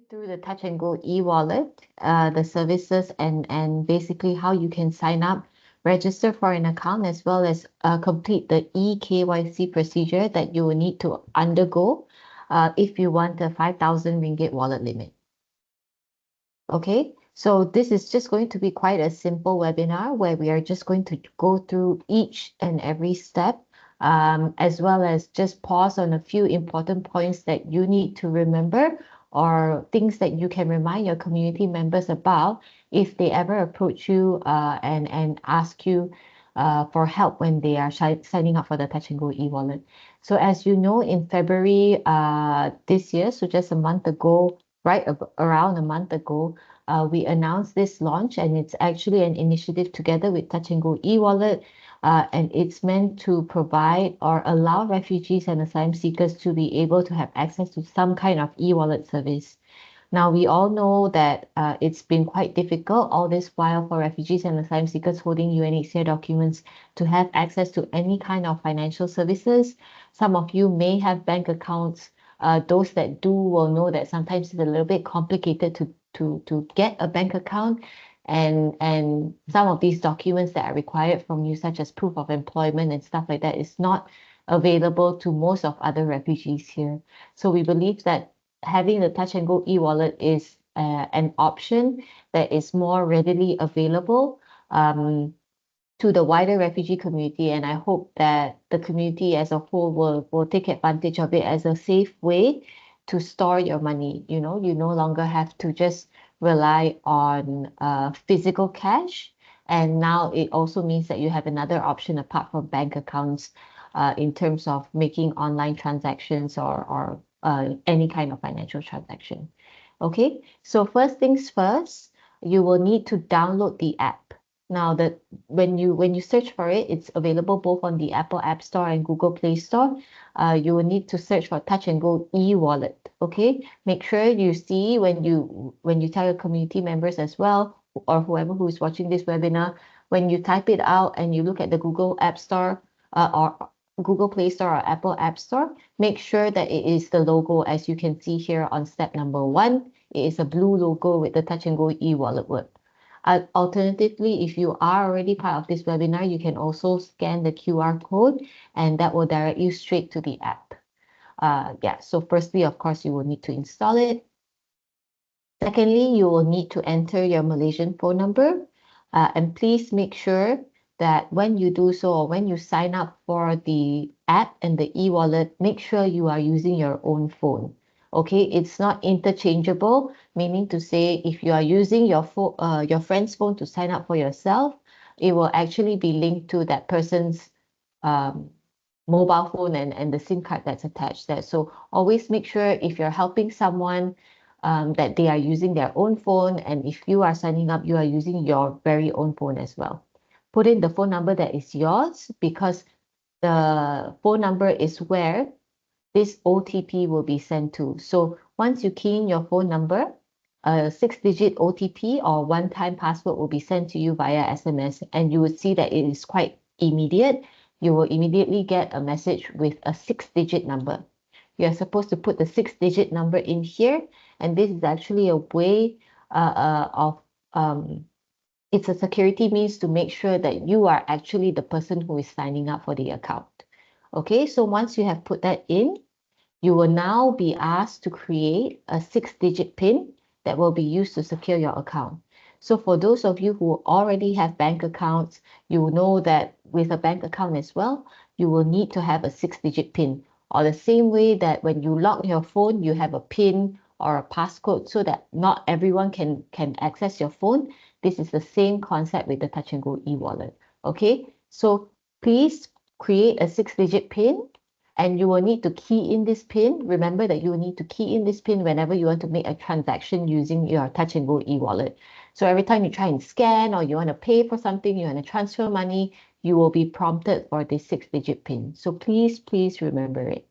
through the Touch and Go eWallet, the services and basically how you can sign up, register for an account, as well as complete the eKYC procedure that you will need to undergo if you want a 5,000 ringgit wallet limit. Okay, so this is just going to be quite a simple webinar where we are just going to go through each and every step, as well as just pause on a few important points that you need to remember or things that you can remind your community members about if they ever approach you and ask you for help when they are signing up for the Touch and Go e-wallet. So as you know, in February this year, so just a month ago, around a month ago, we announced this launch, and it's actually an initiative together with Touch and Go eWallet, and it's meant to provide or allow refugees and asylum seekers to be able to have access to some kind of e-wallet service. Now, we all know that it's been quite difficult all this while for refugees and asylum seekers holding UNHCR documents to have access to any kind of financial services. Some of you may have bank accounts. Those that do will know that sometimes it's a little bit complicated to get a bank account, and some of these documents that are required from you, such as proof of employment and stuff like that, is not available to most of other refugees here. So we believe that having the Touch and Go e-wallet is an option that is more readily available to the wider refugee community, and I hope that the community as a whole will take advantage of it as a safe way to store your money. You know, you no longer have to just rely on physical cash, and now it also means that you have another option apart from bank accounts in terms of making online transactions or any kind of financial transaction. Okay, so first things first, you will need to download the app. Now, when you search for it, it's available both on the Apple App Store and Google Play Store. You will need to search for Touch and Go eWallet. Okay, make sure you see when you tell your community members as well, or whoever who is watching this webinar, when you type it out and you look at the Google App Store or Google Play Store or Apple App Store, make sure that it is the logo as you can see here on step number 1. It is a blue logo with the Touch and Go eWallet word. Alternatively, if you are already part of this webinar, you can also scan the QR code, and that will direct you straight to the app. Yeah, so firstly, of course, you will need to install it. Secondly, you will need to enter your Malaysian phone number, and please make sure that when you do so, or when you sign up for the app and the e-wallet, make sure you are using your own phone. Okay, it's not interchangeable, meaning to say if you are using your phone, your friend's phone to sign up for yourself, it will actually be linked to that person's mobile phone and the SIM card that's attached there. So always make sure if you're helping someone that they are using their own phone, and if you are signing up, you are using your very own phone as well. Put in the phone number that is yours, because the phone number is where this OTP will be sent to. So once you key in your phone number, a 6-digit OTP or one-time password will be sent to you via SMS, and you would see that it is quite immediate. You will immediately get a message with a 6-digit number. You're supposed to put the 6-digit number in here, and this is actually a way of it's a security means to make sure that you are actually the person who is signing up for the account. Okay, so once you have put that in, you will now be asked to create a 6-digit PIN that will be used to secure your account. So for those of you who already have bank accounts, you will know that with a bank account as well, you will need to have a 6-digit PIN, or the same way that when you lock your phone, you have a PIN or a passcode so that not everyone can access your phone. This is the same concept with the Touch and Go e-wallet. Okay, so please create a 6-digit PIN, and you will need to key in this PIN. Remember that you will need to key in this PIN whenever you want to make a transaction using your Touch and Go e-wallet. So every time you try and scan, or you want to pay for something, you want to transfer money, you will be prompted for this 6-digit PIN. So please remember it.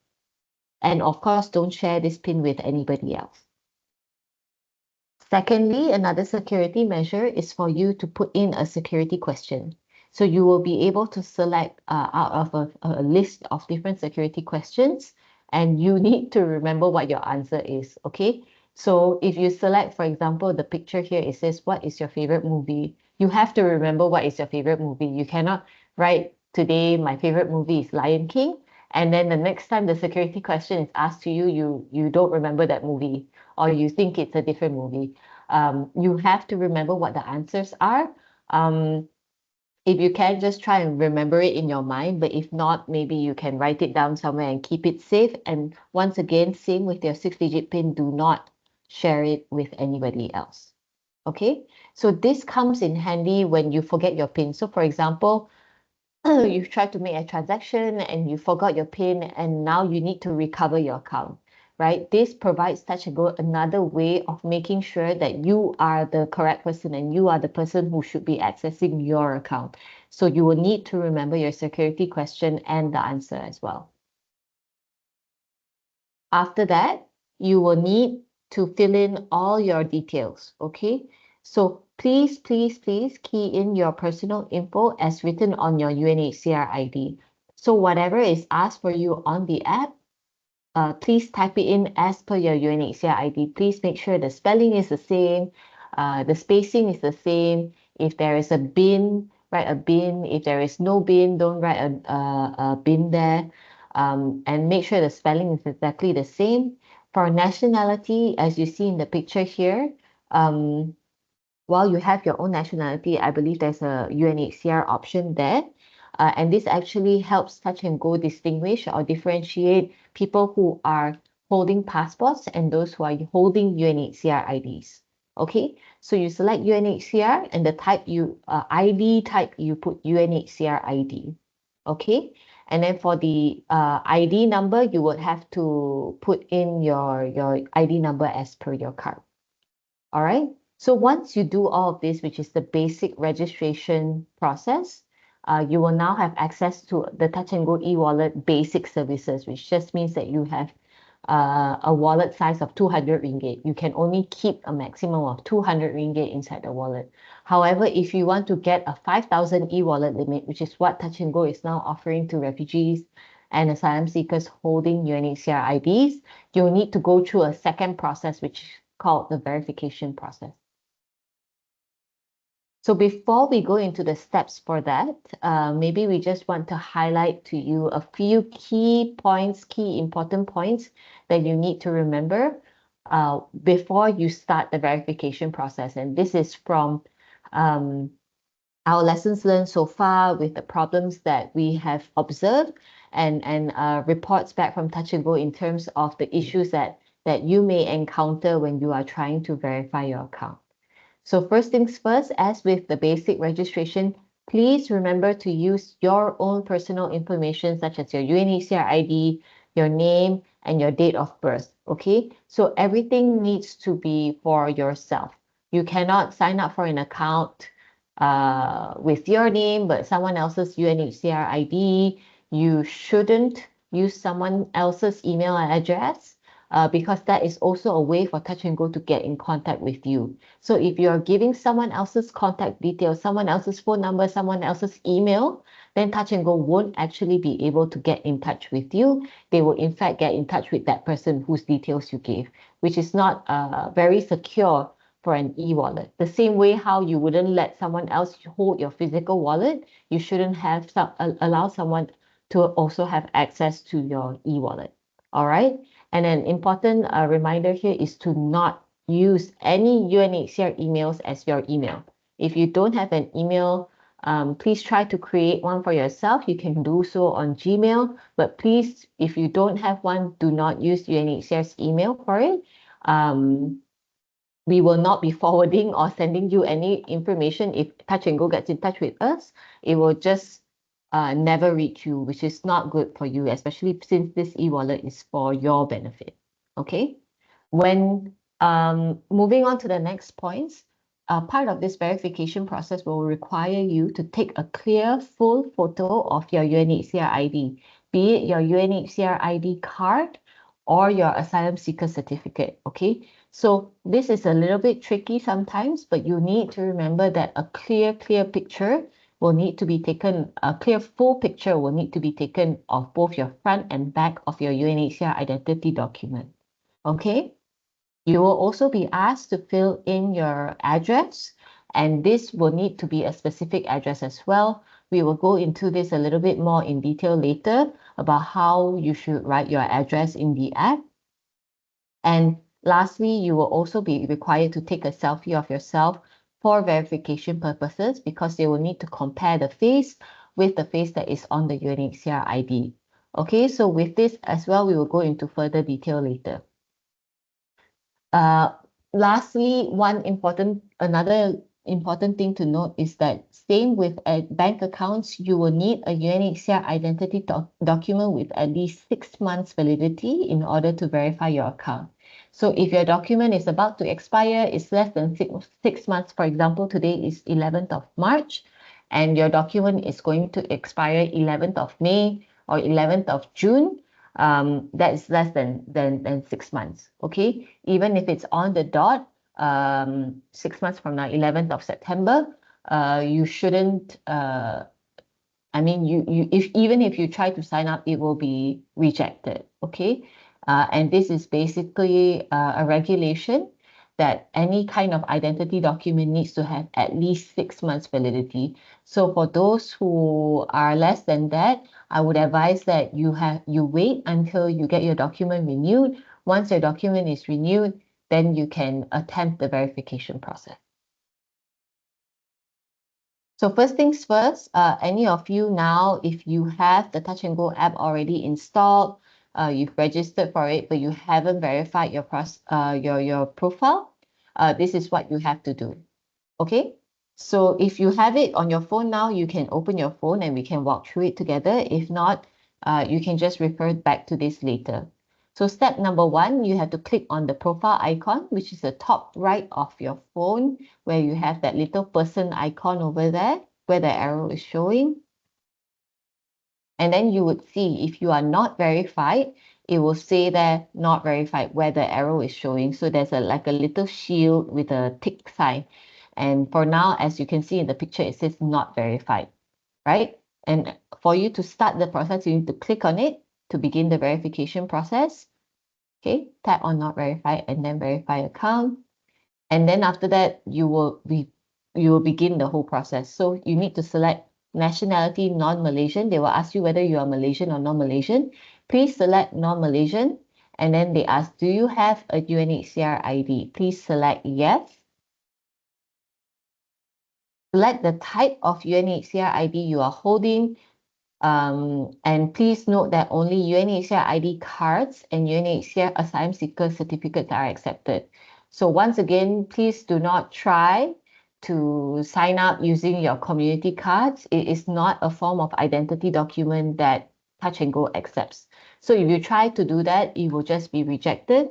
And of course, don't share this PIN with anybody else. Secondly, another security measure is for you to put in a security question. So you will be able to select out of a list of different security questions, and you need to remember what your answer is, okay? So if you select, for example, the picture here, it says, what is your favorite movie? You have to remember what is your favorite movie. You cannot write, today, my favorite movie is Lion King. And then the next time the security question is asked to you, you don't remember that movie, or you think it's a different movie. You have to remember what the answers are. Um, if you can, just try and remember it in your mind, but if not, maybe you can write it down somewhere and keep it safe. And once again, same with your 6-digit PIN, do not share it with anybody else. Okay, so this comes in handy when you forget your PIN. So for example, you've tried to make a transaction and you forgot your PIN, and now you need to recover your account, right? This provides Touch and Go another way of making sure that you are the correct person and you are the person who should be accessing your account. So you will need to remember your security question and the answer as well. After that, you will need to fill in all your details, okay? So please, please, please key in your personal info as written on your UNHCR ID. So whatever is asked for you on the app, please type it in as per your UNHCR ID. Please make sure the spelling is the same, the spacing is the same. If there is a bin, write a bin. If there is no bin, don't write a bin there. And make sure the spelling is exactly the same. For nationality, as you see in the picture here, while you have your own nationality, I believe there's a UNHCR option there. And this actually helps Touch and Go distinguish or differentiate people who are holding passports and those who are holding UNHCR IDs. Okay, so you select UNHCR and the type ID type, you put UNHCR ID. Okay, and then for the ID number, you would have to put in your ID number as per your card. All right. So once you do all of this, which is the basic registration process, you will now have access to the Touch and Go eWallet basic services, which just means that you have a wallet size of 200 ringgit. You can only keep a maximum of 200 ringgit inside the wallet. However, if you want to get a 5,000 e-wallet limit, which is what Touch and Go is now offering to refugees and asylum seekers holding UNHCR IDs, you'll need to go through a second process, which is called the verification process. So before we go into the steps for that, maybe we just want to highlight to you a few key points, key important points that you need to remember before you start the verification process. And this is from our lessons learned so far with the problems that we have observed and reports back from Touch and Go in terms of the issues that you may encounter when you are trying to verify your account. So first things first, as with the basic registration, please remember to use your own personal information such as your UNHCR ID, your name, and your date of birth, okay? So everything needs to be for yourself. You cannot sign up for an account with your name, but someone else's UNHCR ID. You shouldn't use someone else's email address because that is also a way for Touch and Go to get in contact with you. So if you're giving someone else's contact details, someone else's phone number, someone else's email, then Touch and Go won't actually be able to get in touch with you. They will in fact get in touch with that person whose details you gave, which is not very secure for an e-wallet. The same way how you wouldn't let someone else hold your physical wallet, you shouldn't have allow someone to also have access to your e-wallet. All right. And an important reminder here is to not use any UNHCR emails as your email. If you don't have an email, please try to create one for yourself. You can do so on Gmail, but please, if you don't have one, do not use UNHCR's email for it. We will not be forwarding or sending you any information. If Touch and Go gets in touch with us, it will just never reach you, which is not good for you, especially since this e-wallet is for your benefit. Okay. When moving on to the next points, part of this verification process will require you to take a clear, full photo of your UNHCR ID, be it your UNHCR ID card or your asylum seeker certificate. Okay. So this is a little bit tricky sometimes, but you need to remember that a clear picture will need to be taken, a clear full picture will need to be taken of both your front and back of your UNHCR identity document. Okay? You will also be asked to fill in your address, and this will need to be a specific address as well. We will go into this a little bit more in detail later about how you should write your address in the app. And lastly, you will also be required to take a selfie of yourself for verification purposes because they will need to compare the face with the face that is on the UNHCR ID. Okay, so with this as well, we will go into further detail later. Lastly, another important thing to note is that same with bank accounts, you will need a UNHCR identity document with at least 6 months validity in order to verify your account. So if your document is about to expire, it's less than six months, for example, today is 11th of March, and your document is going to expire 11th of May or 11th of June, that is less than 6 months. Okay, even if it's on the dot, 6 months from now, 11th of September, you shouldn't. I mean, even if you try to sign up, it will be rejected. Okay, and this is basically a regulation that any kind of identity document needs to have at least 6 months validity. So for those who are less than that, I would advise that you wait until you get your document renewed. Once your document is renewed, then you can attempt the verification process. So first things first, any of you now, if you have the Touch and Go app already installed, you've registered for it, but you haven't verified your profile, this is what you have to do. Okay, so if you have it on your phone now, you can open your phone and we can walk through it together. If not, you can just refer back to this later. So step number one, you have to click on the profile icon, which is the top right of your phone, where you have that little person icon over there, where the arrow is showing. And then you would see if you are not verified, it will say there not verified where the arrow is showing. So there's like a little shield with a tick sign. And for now, as you can see in the picture, it says not verified, right? And for you to start the process, you need to click on it to begin the verification process. Okay, tap on not verified and then verify account. And then after that, you will begin the whole process. So you need to select nationality non-Malaysian. They will ask you whether you are Malaysian or non-Malaysian. Please select non-Malaysian. And then they ask, do you have a UNHCR ID? Please select yes. Select the type of UNHCR ID you are holding. And please note that only UNHCR ID cards and UNHCR asylum seeker certificates are accepted. So once again, please do not try to sign up using your community cards. It is not a form of identity document that Touch and Go accepts. So if you try to do that, it will just be rejected.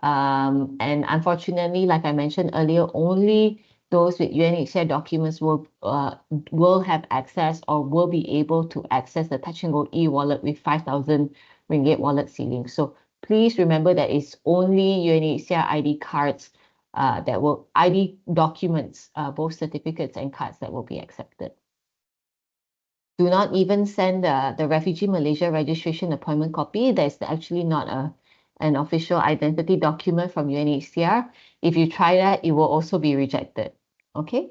And unfortunately, like I mentioned earlier, only those with UNHCR documents will have access or will be able to access the Touch and Go eWallet with 5,000 ringgit wallet ceiling. So please remember that it's only UNHCR ID cards ID documents, both certificates and cards that will be accepted. Do not even send the Refugee Malaysia registration appointment copy. That's actually not an official identity document from UNHCR. If you try that, it will also be rejected. Okay.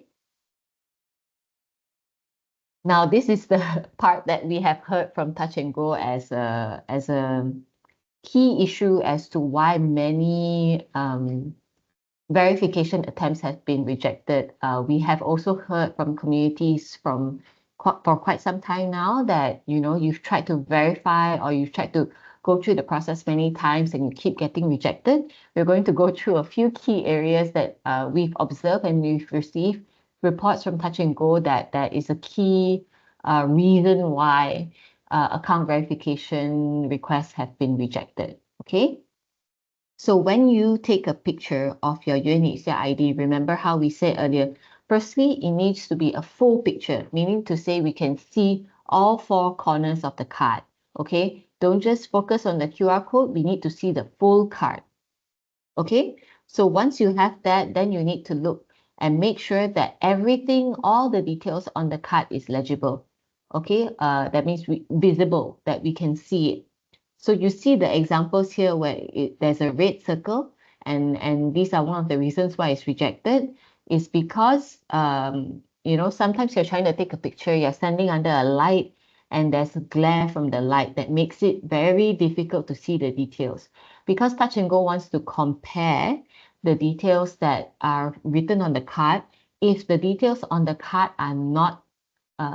Now, this is the part that we have heard from Touch and Go as a key issue as to why many verification attempts have been rejected. We have also heard from communities for quite some time now that, you know, you've tried to verify or you've tried to go through the process many times and you keep getting rejected. We're going to go through a few key areas that we've observed and we've received reports from Touch and Go that is a key reason why account verification requests have been rejected. Okay. So when you take a picture of your UNHCR ID, remember how we said earlier, firstly, it needs to be a full picture, meaning to say we can see all four corners of the card. Okay. Don't just focus on the QR code. We need to see the full card. Okay. So once you have that, then you need to look and make sure that everything, all the details on the card is legible. Okay. That means visible, that we can see it. So you see the examples here where there's a red circle and these are one of the reasons why it's rejected, is because sometimes you're trying to take a picture, you're standing under a light, and there's a glare from the light that makes it very difficult to see the details. Because Touch and Go wants to compare the details that are written on the card. If the details on the card are not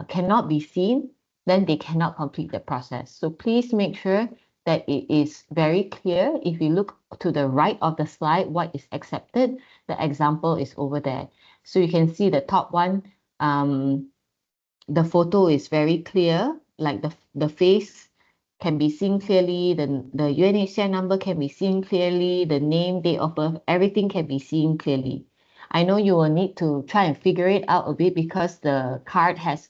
cannot be seen, then they cannot complete the process. So please make sure that it is very clear. If you look to the right of the slide, what is accepted, the example is over there. So you can see the top one, the photo is very clear, like the face can be seen clearly, the UNHCR number can be seen clearly, the name, date of birth, everything can be seen clearly. I know you will need to try and figure it out a bit because the card has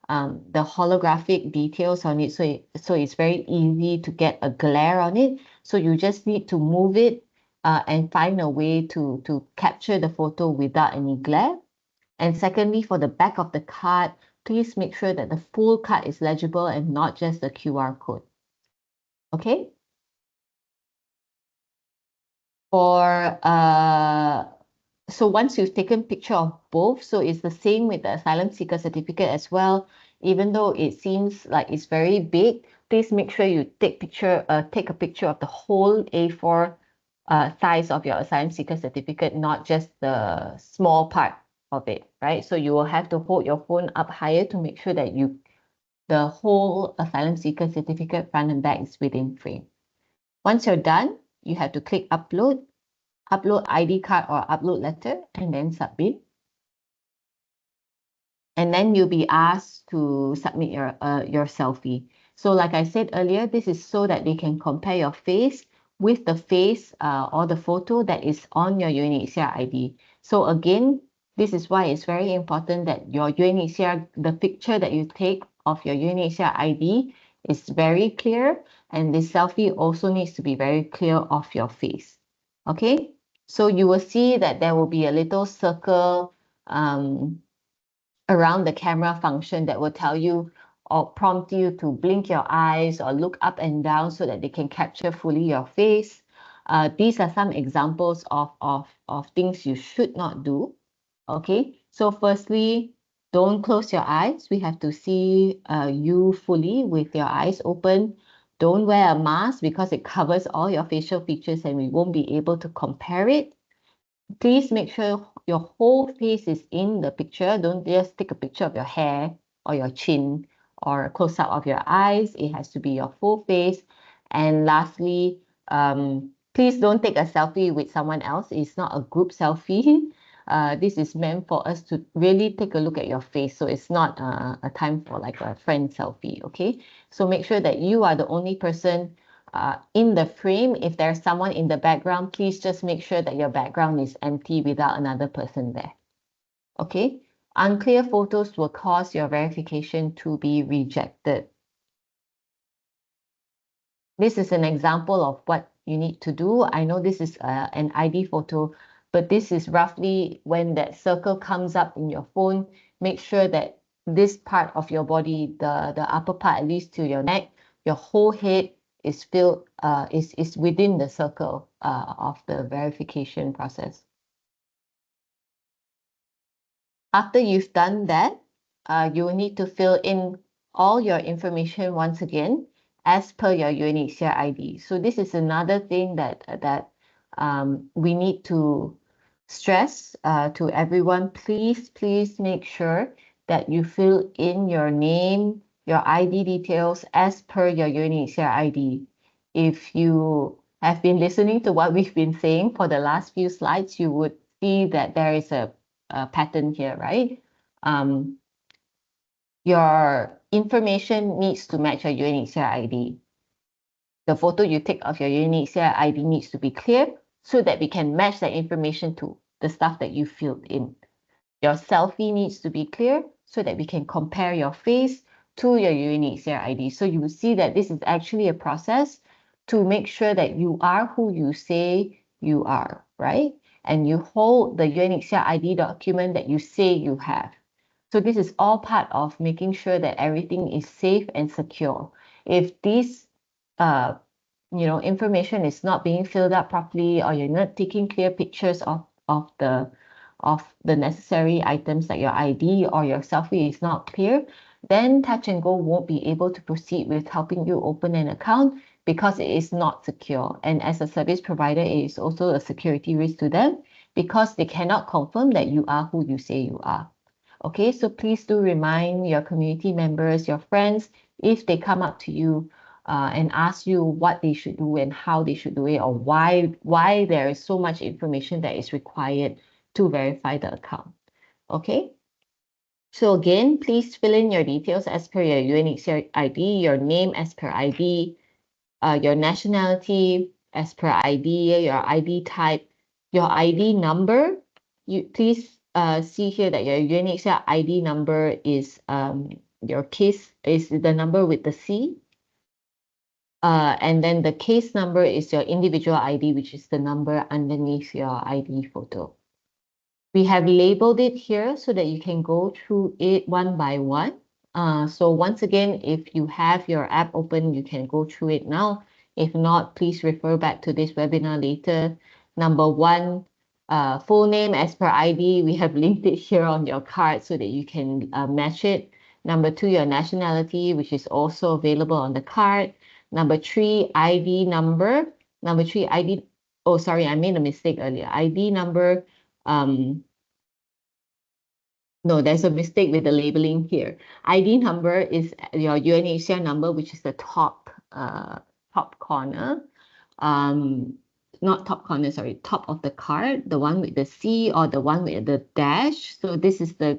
the holographic details on it, so it's very easy to get a glare on it. So you just need to move it and find a way to capture the photo without any glare. And secondly, for the back of the card, please make sure that the full card is legible and not just the QR code. Okay? For so once you've taken picture of both, so it's the same with the asylum seeker certificate as well. Even though it seems like it's very big, please make sure you take a picture of the whole A4 size of your asylum seeker certificate, not just the small part of it, right? So you will have to hold your phone up higher to make sure that the whole asylum seeker certificate front and back is within frame. Once you're done, you have to click upload ID card or upload letter, and then submit. And then you'll be asked to submit your selfie. So like I said earlier, this is so that they can compare your face with the face or the photo that is on your UNHCR ID. So again, this is why it's very important that your UNHCR, the picture that you take of your UNHCR ID is very clear, and this selfie also needs to be very clear of your face. Okay, so you will see that there will be a little circle around the camera function that will tell you or prompt you to blink your eyes or look up and down so that they can capture fully your face. These are some examples of things you should not do. Okay, so firstly, don't close your eyes. We have to see you fully with your eyes open. Don't wear a mask because it covers all your facial features and we won't be able to compare it. Please make sure your whole face is in the picture. Don't just take a picture of your hair or your chin or a close-up of your eyes. It has to be your full face. And lastly, please don't take a selfie with someone else. It's not a group selfie. This is meant for us to really take a look at your face. So it's not a time for like a friend selfie, okay? So make sure that you are the only person in the frame. If there's someone in the background, please just make sure that your background is empty without another person there. Okay? Unclear photos will cause your verification to be rejected. This is an example of what you need to do. I know this is an ID photo, but this is roughly when that circle comes up in your phone. Make sure that this part of your body, the upper part, at least to your neck, your whole head is filled, is within the circle of the verification process. After you've done that, you will need to fill in all your information once again as per your UNHCR ID. So this is another thing that we need to stress to everyone. Please make sure that you fill in your name, your ID details as per your UNHCR ID. If you have been listening to what we've been saying for the last few slides, you would see that there is a pattern here, right? Your information needs to match your UNHCR ID. The photo you take of your UNHCR ID needs to be clear so that we can match that information to the stuff that you filled in. Your selfie needs to be clear so that we can compare your face to your UNHCR ID. So you will see that this is actually a process to make sure that you are who you say you are, right? And you hold the UNHCR ID document that you say you have. So this is all part of making sure that everything is safe and secure. If these information is not being filled up properly, or you're not taking clear pictures of the necessary items like your ID, or your selfie is not clear, then Touch and Go won't be able to proceed with helping you open an account because it is not secure. And as a service provider, it is also a security risk to them because they cannot confirm that you are who you say you are. Okay, so please do remind your community members, your friends, if they come up to you and ask you what they should do and how they should do it, or why there is so much information that is required to verify the account. Okay. So again, please fill in your details as per your UNHCR ID, your name as per ID, your nationality as per ID, your ID type, your ID number. You please see here that your UNHCR ID number is your case is the number with the C. And then the case number is your individual ID, which is the number underneath your ID photo. We have labeled it here so that you can go through it one by one. So once again, if you have your app open, you can go through it now. If not, please refer back to this webinar later. Number one, full name as per ID. We have linked it here on your card so that you can match it. Number two, your nationality, which is also available on the card. Number three, ID number. Number three, ID. Oh, sorry, I made a mistake earlier. ID number. No, there's a mistake with the labeling here. ID number is your UNHCR number, which is the top corner. Not top corner, sorry, top of the card, the one with the C or the one with the dash. So this is the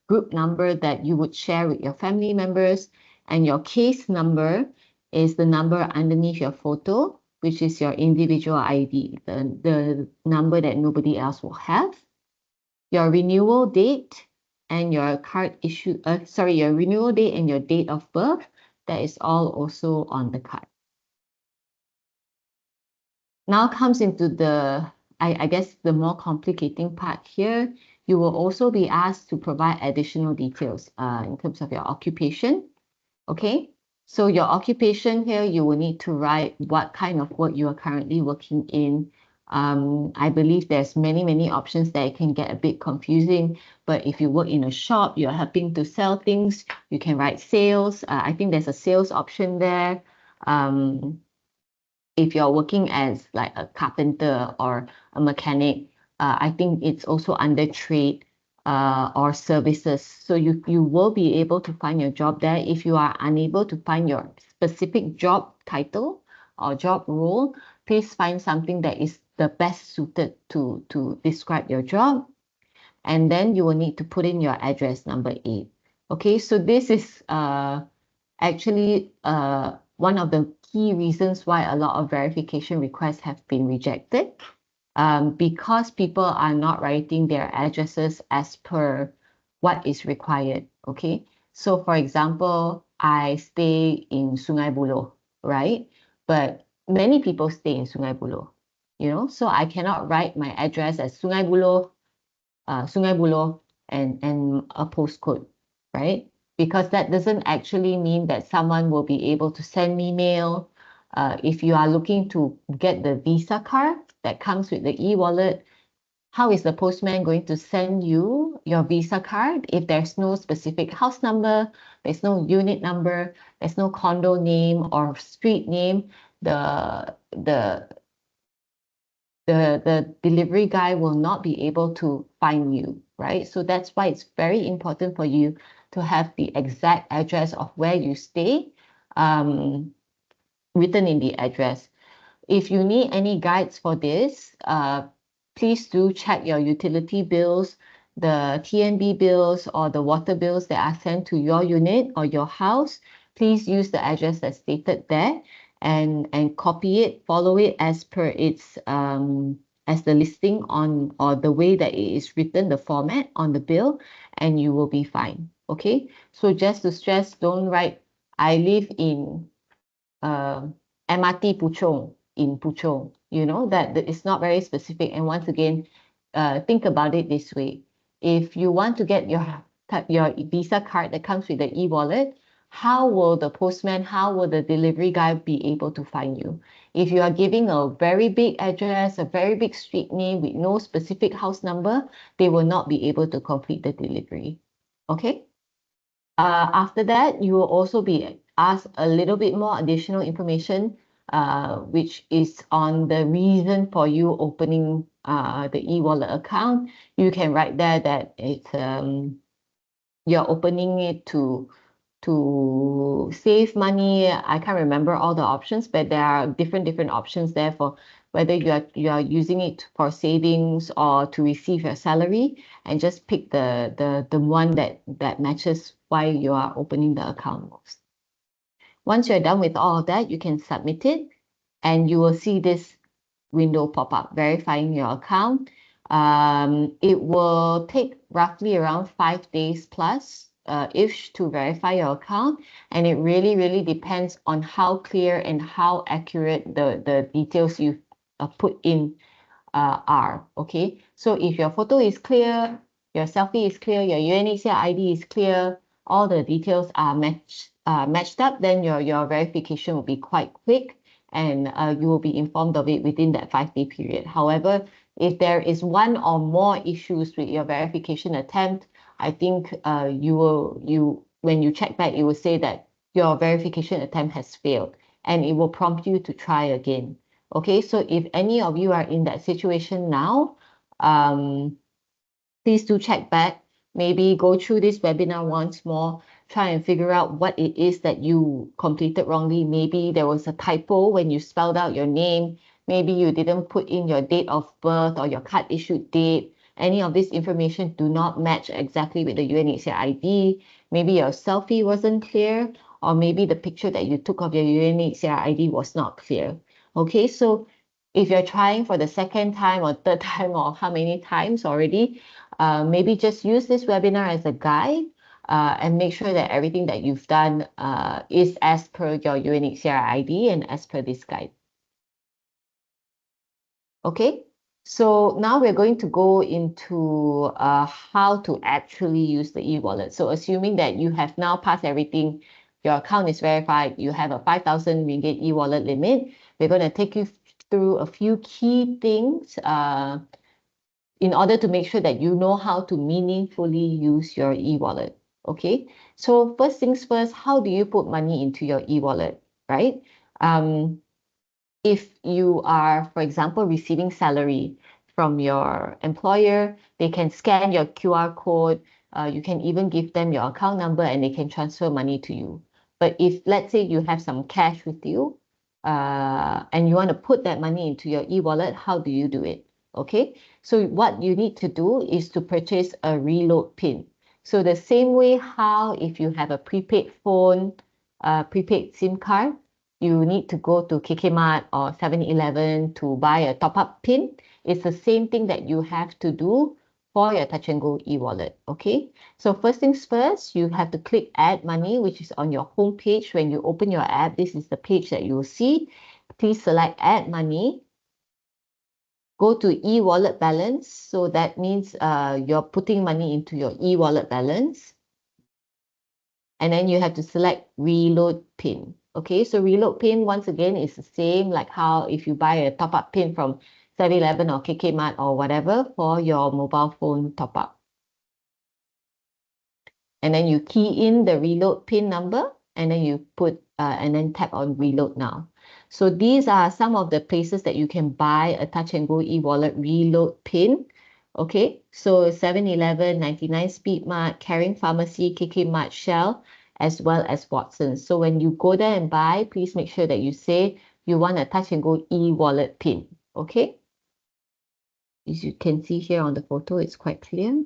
group number that you would share with your family members. And your case number is the number underneath your photo, which is your individual ID, the number that nobody else will have. Your renewal date and your card issue, your renewal date and your date of birth, that is all also on the card. Now comes into I guess the more complicating part here. You will also be asked to provide additional details in terms of your occupation. Okay, so your occupation here, you will need to write what kind of work you are currently working in. I believe there's many options that it can get a bit confusing, but if you work in a shop, you're helping to sell things, you can write sales. I think there's a sales option there. If you're working as like a carpenter or a mechanic, I think it's also under trade or services. So you will be able to find your job there. If you are unable to find your specific job title or job role, please find something that is the best suited to describe your job. And then you will need to put in your address, number 8. Okay, so this is actually one of the key reasons why a lot of verification requests have been rejected, because people are not writing their addresses as per what is required. Okay, so for example, I stay in Sungai Buloh, right? But many people stay in Sungai Buloh, so I cannot write my address as Sungai Buloh, and a postcode, right? Because that doesn't actually mean that someone will be able to send me mail. If you are looking to get the Visa card that comes with the eWallet, how is the postman going to send you your Visa card if there's no specific house number, there's no unit number, there's no condo name or street name? The delivery guy will not be able to find you, right? So that's why it's very important for you to have the exact address of where you stay written in the address. If you need any guides for this, please do check your utility bills, the TNB bills or the water bills that are sent to your unit or your house. Please use the address that's stated there and copy it, follow it as per its as the listing on, or the way that it is written, the format on the bill, and you will be fine. Okay, so just to stress, don't write I live in MRT Puchong in Puchong, that is not very specific. And once again, think about it this way. If you want to get your Visa card that comes with the eWallet, how will the postman, how will the delivery guy be able to find you? If you are giving a very big address, a very big street name with no specific house number, they will not be able to complete the delivery. Okay? After that, you will also be asked a little bit more additional information, which is on the reason for you opening the eWallet account. You can write there that it's you're opening it to save money. I can't remember all the options, but there are different options there for whether you are using it for savings or to receive your salary, and just pick the one that matches why you are opening the account most. Once you're done with all of that, you can submit it, and you will see this window pop up verifying your account. It will take roughly around 5 days plus ish to verify your account, and it really depends on how clear and how accurate the details you've put in are. Okay, so if your photo is clear, your selfie is clear, your UNHCR ID is clear, all the details are matched up, then your verification will be quite quick, and you will be informed of it within that 5-day period. However, if there is one or more issues with your verification attempt, I think when you check back, it will say that your verification attempt has failed, and it will prompt you to try again. Okay, so if any of you are in that situation now, please do check back. Maybe go through this webinar once more, try and figure out what it is that you completed wrongly. Maybe there was a typo when you spelled out your name. Maybe you didn't put in your date of birth or your card issued date. Any of this information do not match exactly with the UNHCR ID. Maybe your selfie wasn't clear, or maybe the picture that you took of your UNHCR ID was not clear. Okay, so if you're trying for the second time or third time or how many times already, maybe just use this webinar as a guide, and make sure that everything that you've done is as per your UNHCR ID and as per this guide. Okay, so now we're going to go into how to actually use the eWallet. So assuming that you have now passed everything, your account is verified, you have a 5,000 ringgit eWallet limit, we're going to take you through a few key things in order to make sure that you know how to meaningfully use your eWallet. Okay, so first things first, how do you put money into your eWallet, right? If you are, for example, receiving salary from your employer, they can scan your QR code. You can even give them your account number and they can transfer money to you. But if, let's say, you have some cash with you and you want to put that money into your eWallet, how do you do it? Okay, so what you need to do is to purchase a reload pin. So the same way how if you have a prepaid phone, prepaid SIM card, you need to go to KKMart or 7-Eleven to buy a top-up pin. It's the same thing that you have to do for your Touch 'n Go eWallet. Okay, so first things first, you have to click Add Money, which is on your home page. When you open your app, this is the page that you will see. Please select Add Money. Go to eWallet balance. So that means you're putting money into your eWallet balance. And then you have to select Reload Pin. Okay, so reload pin, once again, is the same like how if you buy a top-up pin from 7-Eleven or KKMart or whatever for your mobile phone top-up. And then you key in the reload pin number, and then you put and then tap on reload now. So these are some of the places that you can buy a Touch 'n Go eWallet reload pin. Okay, so 7-Eleven, 99 Speed Mart, Caring Pharmacy, KKMart, Shell, as well as Watsons. So when you go there and buy, please make sure that you say you want a Touch 'n Go eWallet pin. Okay, as you can see here on the photo, it's quite clear.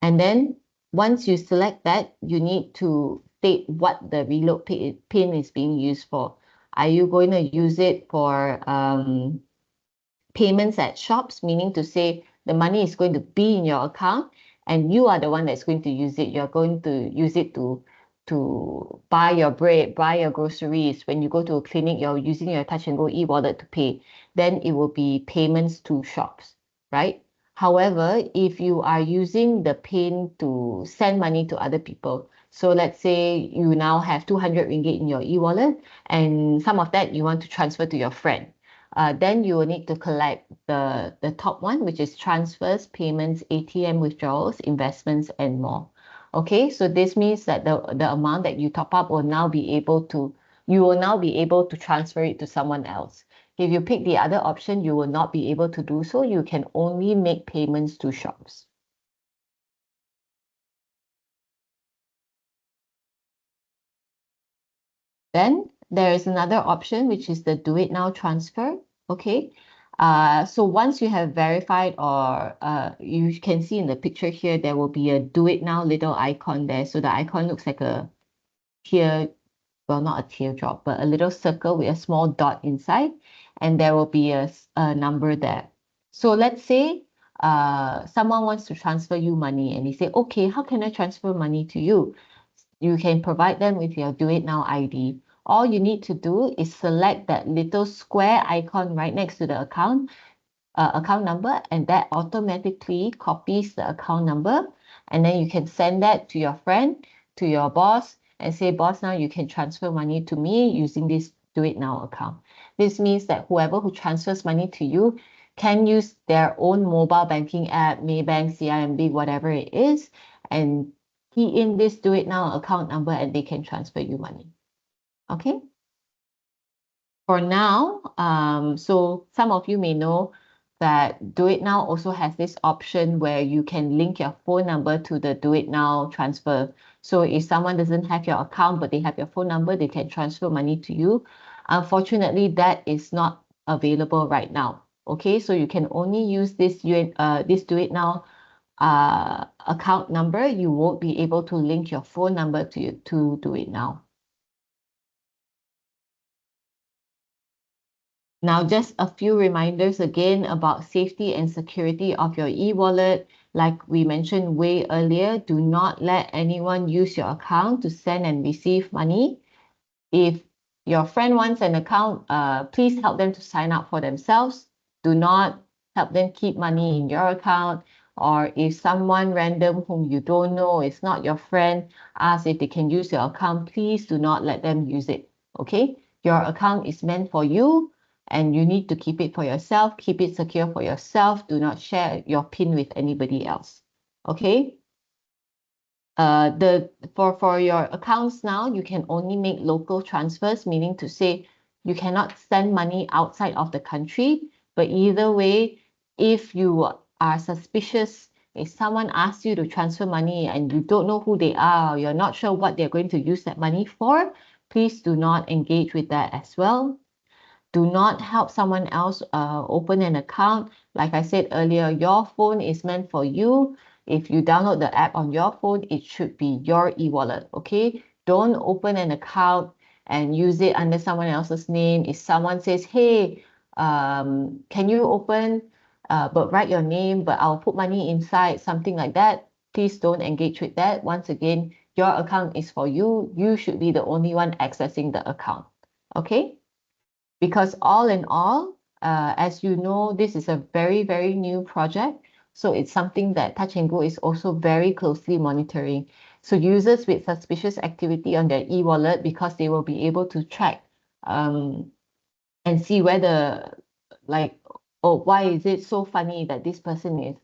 And then once you select that, you need to state what the reload pin is being used for. Are you going to use it for payments at shops, meaning to say the money is going to be in your account and you are the one that's going to use it. You're going to use it to buy your bread, buy your groceries. When you go to a clinic, you're using your Touch 'n Go eWallet to pay. Then it will be payments to shops, right? However, if you are using the PIN to send money to other people, so let's say you now have 200 ringgit in your e-wallet and some of that you want to transfer to your friend, then you will need to collect the top one, which is transfers, payments, ATM withdrawals, investments, and more. Okay, so this means that the amount that you top up will now be able to, you will now be able to transfer it to someone else. If you pick the other option, you will not be able to do so. You can only make payments to shops. Then there is another option, which is the do it now transfer. Okay. So once you have verified or you can see in the picture here, there will be a do it now little icon there. So the icon looks like a tear, well, not a teardrop, but a little circle with a small dot inside, and there will be a number there. So let's say someone wants to transfer you money and they say, okay, how can I transfer money to you? You can provide them with your Do It Now ID. All you need to do is select that little square icon right next to the account number, and that automatically copies the account number. And then you can send that to your friend, to your boss, and say, boss, now you can transfer money to me using this Do It Now account. This means that whoever who transfers money to you can use their own mobile banking app, Maybank, CIMB, whatever it is, and key in this Do It Now account number and they can transfer you money. Okay? For now, so some of you may know that Do It Now also has this option where you can link your phone number to the Do It Now transfer. So if someone doesn't have your account, but they have your phone number, they can transfer money to you. Unfortunately, that is not available right now. Okay, so you can only use this this Do It Now account number. You won't be able to link your phone number to Do It Now. Now, just a few reminders again about safety and security of your e-wallet. Like we mentioned way earlier, do not let anyone use your account to send and receive money. If your friend wants an account, please help them to sign up for themselves. Do not help them keep money in your account. Or if someone random whom you don't know is not your friend, ask if they can use your account, please do not let them use it. Okay? Your account is meant for you and you need to keep it for yourself. Keep it secure for yourself. Do not share your PIN with anybody else. Okay? For your accounts now, you can only make local transfers, meaning to say you cannot send money outside of the country. But either way, if you are suspicious, if someone asks you to transfer money and you don't know who they are, or you're not sure what they're going to use that money for, please do not engage with that as well. Do not help someone else open an account. Like I said earlier, your phone is meant for you. If you download the app on your phone, it should be your e-wallet, okay? Don't open an account and use it under someone else's name. If someone says, hey, can you open, but write your name, but I'll put money inside, something like that, please don't engage with that. Once again, your account is for you. You should be the only one accessing the account, okay? Because all in all, as you know, this is a very, very new project. So it's something that Touch and Go is also very closely monitoring. So users with suspicious activity on their e-wallet, because they will be able to track and see whether, like, oh, why is it so funny that this person is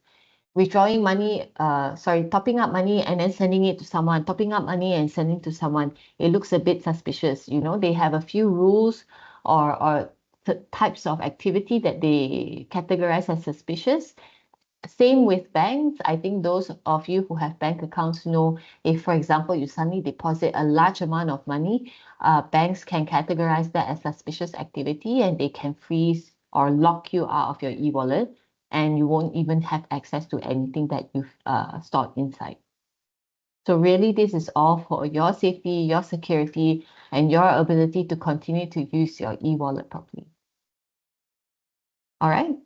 withdrawing money, topping up money and then sending it to someone, topping up money and sending to someone. It looks a bit suspicious. You know, they have a few rules or types of activity that they categorize as suspicious. Same with banks. I think those of you who have bank accounts know if, for example, you suddenly deposit a large amount of money, banks can categorize that as suspicious activity and they can freeze or lock you out of your e-wallet and you won't even have access to anything that you've stored inside. So really, this is all for your safety, your security, and your ability to continue to use your e-wallet properly. All right.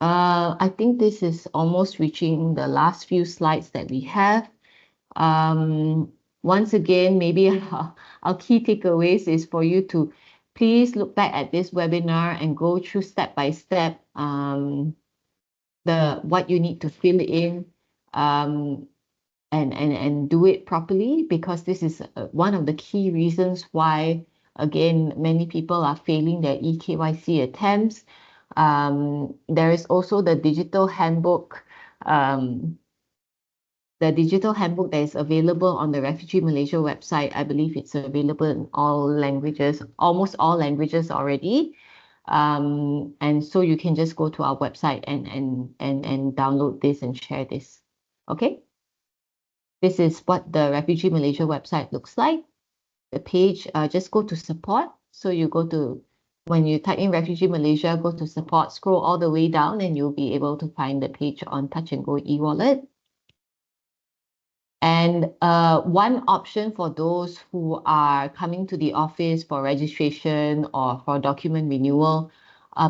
I think this is almost reaching the last few slides that we have. Once again, maybe our key takeaways is for you to please look back at this webinar and go through step by step what you need to fill in and do it properly, because this is one of the key reasons why, again, many people are failing their eKYC attempts. There is also the digital handbook. The digital handbook that is available on the Refugee Malaysia website. I believe it's available in all languages, almost all languages already. And so you can just go to our website and download this and share this. Okay. This is what the Refugee Malaysia website looks like. The page, just go to support. So you go to, when you type in Refugee Malaysia, go to support, scroll all the way down, and you'll be able to find the page on Touch and Go eWallet. And one option for those who are coming to the office for registration or for document renewal,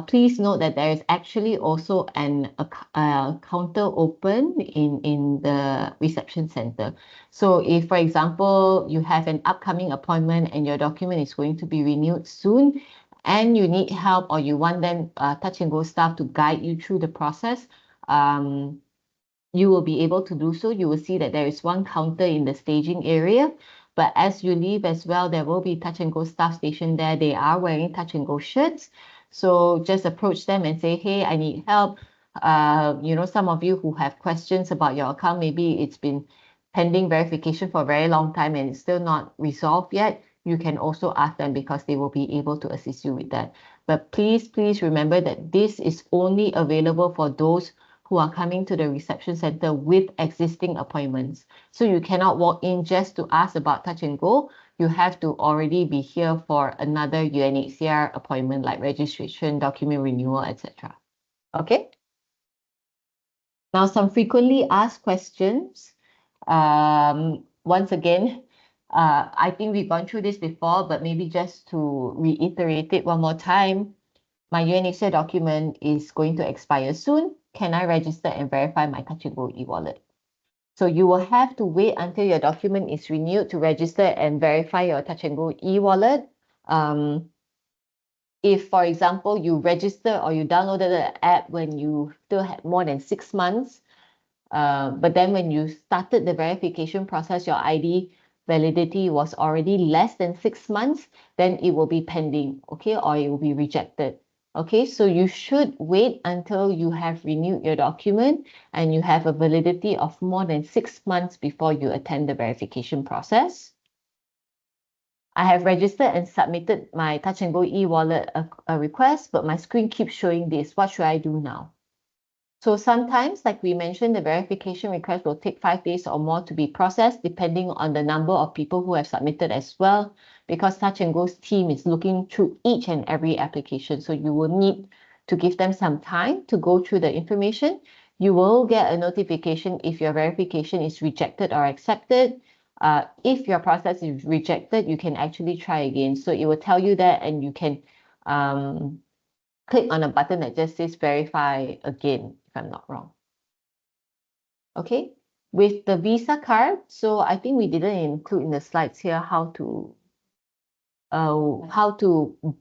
please note that there is actually also a counter open in the reception center. So if, for example, you have an upcoming appointment and your document is going to be renewed soon, and you need help or you want them, Touch and Go staff, to guide you through the process, you will be able to do so. You will see that there is one counter in the staging area, but as you leave as well, there will be Touch and Go staff stationed there. They are wearing Touch and Go shirts. So just approach them and say, hey, I need help. Some of you who have questions about your account, maybe it's been pending verification for a very long time and it's still not resolved yet. You can also ask them, because they will be able to assist you with that. But please remember that this is only available for those who are coming to the reception center with existing appointments. So you cannot walk in just to ask about Touch and Go. You have to already be here for another UNHCR appointment, like registration, document renewal, etc. Okay. Now, some frequently asked questions. Once again, I think we've gone through this before, but maybe just to reiterate it one more time. My UNHCR document is going to expire soon. Can I register and verify my Touch and Go eWallet? So you will have to wait until your document is renewed to register and verify your Touch and Go eWallet. If, for example, you register or you downloaded the app when you still had more than 6 months, but then when you started the verification process, your ID validity was already less than 6 months, then it will be pending, okay, or it will be rejected. Okay, so you should wait until you have renewed your document and you have a validity of more than 6 months before you attend the verification process. I have registered and submitted my Touch and Go eWallet a request, but my screen keeps showing this. What should I do now? So sometimes, like we mentioned, the verification request will take 5 days or more to be processed, depending on the number of people who have submitted as well, because Touch and Go's team is looking through each and every application. So you will need to give them some time to go through the information. You will get a notification if your verification is rejected or accepted. If your process is rejected, you can actually try again. So it will tell you that, and you can click on a button that just says verify again, if I'm not wrong. Okay, with the Visa card, so I think we didn't include in the slides here how to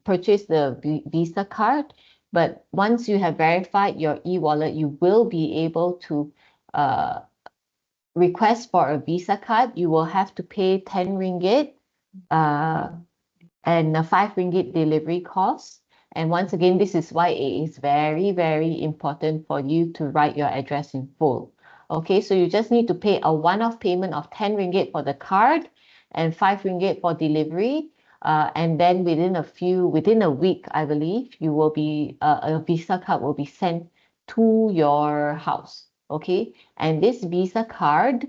purchase the Visa card. But once you have verified your eWallet, you will be able to request for a Visa card. You will have to pay 10 ringgit and a 5 ringgit delivery cost. And once again, this is why it is very, very important for you to write your address in full. Okay, so you just need to pay a one-off payment of 10 ringgit for the card and 5 ringgit for delivery. And then within a week, I believe, you will be a Visa card will be sent to your house. Okay, and this Visa card,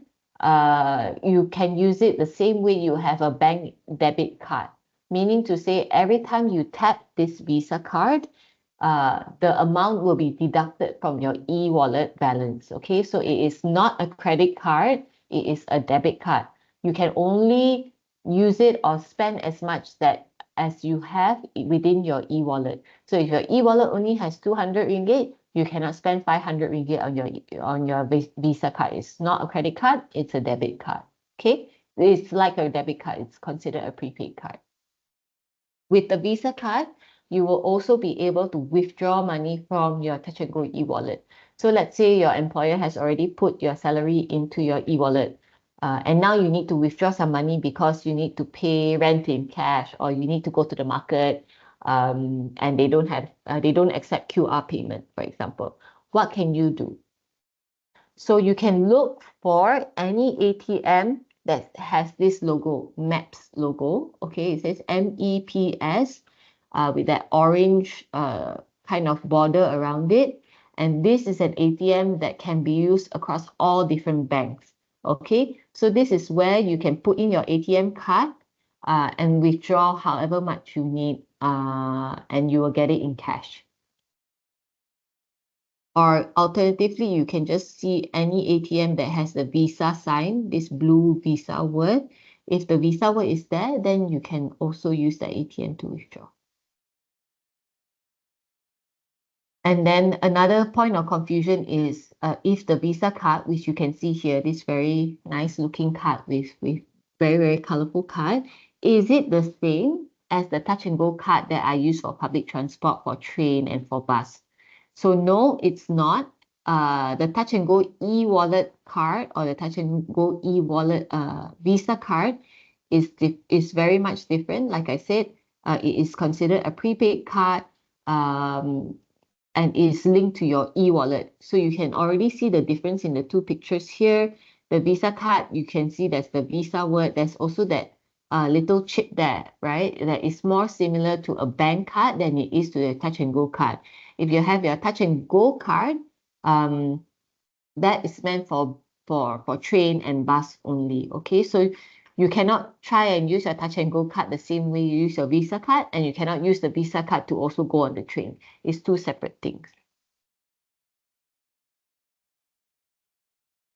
you can use it the same way you have a bank debit card. Meaning to say, every time you tap this Visa card, the amount will be deducted from your eWallet balance. Okay, so it is not a credit card, it is a debit card. You can only use it or spend as much as you have within your eWallet. So if your eWallet only has 200 ringgit, you cannot spend 500 ringgit on your Visa card. It's not a credit card, it's a debit card. Okay, it's like a debit card, it's considered a prepaid card. With the Visa card, you will also be able to withdraw money from your Touch and Go eWallet. So let's say your employer has already put your salary into your eWallet, and now you need to withdraw some money because you need to pay rent in cash or you need to go to the market, and they don't accept QR payment, for example. What can you do? So you can look for any ATM that has this logo, MAPS logo. Okay, it says MEPS, with that orange kind of border around it. And this is an ATM that can be used across all different banks. Okay, so this is where you can put in your ATM card and withdraw however much you need, and you will get it in cash. Or alternatively, you can just see any ATM that has the Visa sign, this blue Visa word. If the Visa word is there, then you can also use the ATM to withdraw. And then another point of confusion is if the Visa card, which you can see here, this very nice looking card with very, very colorful card, is it the same as the touch and go card that I use for public transport, for train and for bus? So no, it's not. The touch and go e-wallet card or the touch and go e-wallet Visa card is very much different. Like I said, it is considered a prepaid card. And is linked to your e-wallet. So you can already see the difference in the two pictures here. The Visa card, you can see there's the Visa word. There's also that little chip there, right? That is more similar to a bank card than it is to the touch and go card. If you have your touch and go card, that is meant for train and bus only. Okay, so you cannot try and use your touch and go card the same way you use your Visa card, and you cannot use the Visa card to also go on the train. It's two separate things.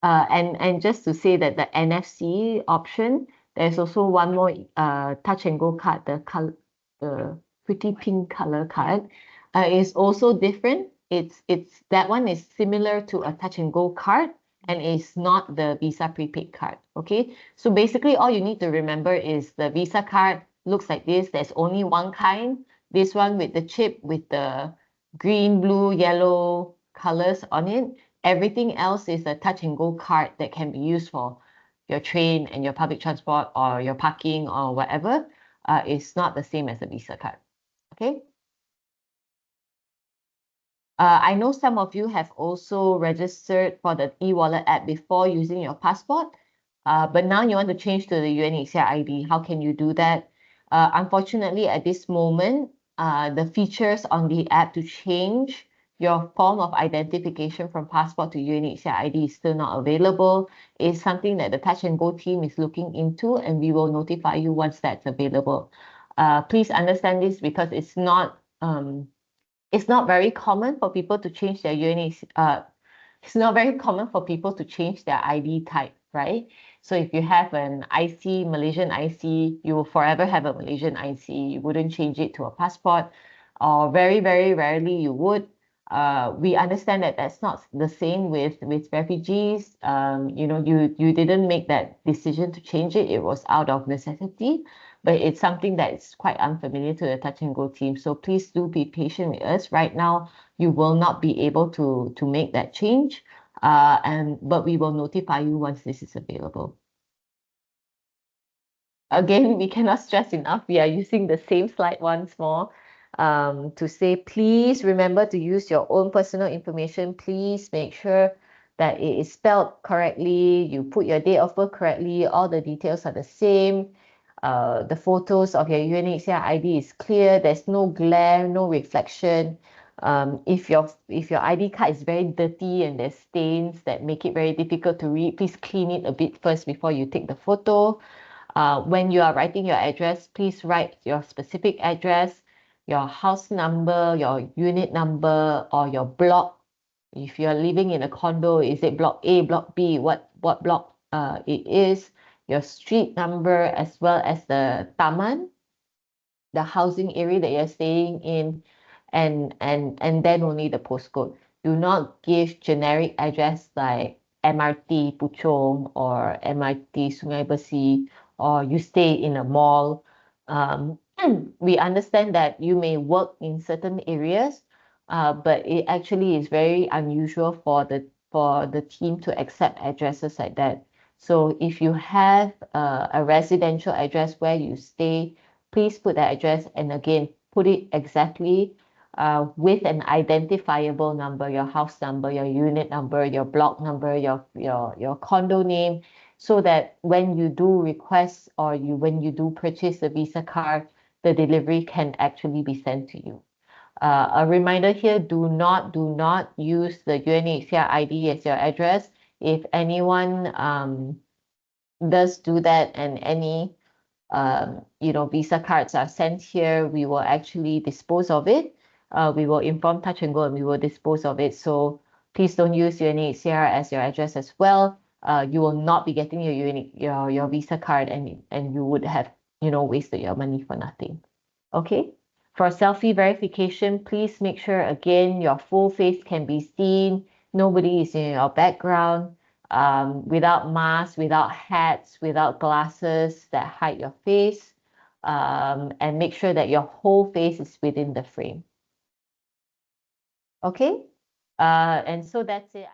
And just to say that the NFC option, there's also one more touch and go card, the pretty pink color card, is also different. It's that one is similar to a touch and go card and is not the Visa prepaid card. Okay, so basically all you need to remember is the Visa card looks like this. There's only one kind. This one with the chip with the green, blue, yellow colors on it. Everything else is a touch and go card that can be used for your train and your public transport or your parking or whatever. It's not the same as a Visa card. Okay. I know some of you have also registered for the eWallet app before using your passport, but now you want to change to the UNHCR ID. How can you do that? Unfortunately, at this moment, the features on the app to change your form of identification from passport to UNHCR ID is still not available. It's something that the Touch and Go team is looking into, and we will notify you once that's available. Please understand this because it's not very common for people to change their it's not very common for people to change their ID type, right? So if you have an IC, Malaysian IC, you will forever have a Malaysian IC. You wouldn't change it to a passport, or very, very rarely you would. We understand that that's not the same with refugees. You didn't make that decision to change it. It was out of necessity, but it's something that is quite unfamiliar to the Touch and Go team. So please do be patient with us. Right now, you will not be able to make that change, but we will notify you once this is available. Again, we cannot stress enough. We are using the same slide once more, to say, please remember to use your own personal information. Please make sure that it is spelled correctly. You put your date of birth correctly. All the details are the same. The photos of your UNHCR ID is clear. There's no glare, no reflection. If your ID card is very dirty and there's stains that make it very difficult to read, please clean it a bit first before you take the photo. When you are writing your address, please write your specific address, your house number, your unit number, or your block. If you're living in a condo, is it block A, block B, what block it is, your street number, as well as the taman, the housing area that you're staying in, and then only the postcode. Do not give generic address like MRT Puchong or MRT Sungai Besi, or you stay in a mall. We understand that you may work in certain areas but it actually is very unusual for the team to accept addresses like that. So if you have a residential address where you stay, please put that address, and again, put it exactly with an identifiable number, your house number, your unit number, your block number, your condo name, so that when you do request or when you do purchase a Visa card, the delivery can actually be sent to you. A reminder here, do not use the UNHCR ID as your address. If anyone does do that and any Visa cards are sent here, we will actually dispose of it. We will inform Touch and Go and we will dispose of it. So please don't use UNHCR as your address as well. You will not be getting your Visa card, and you would have wasted your money for nothing. Okay. For selfie verification, please make sure again your full face can be seen. Nobody is in your background. Without masks, without hats, without glasses that hide your face. And make sure that your whole face is within the frame. Okay. And so that's it.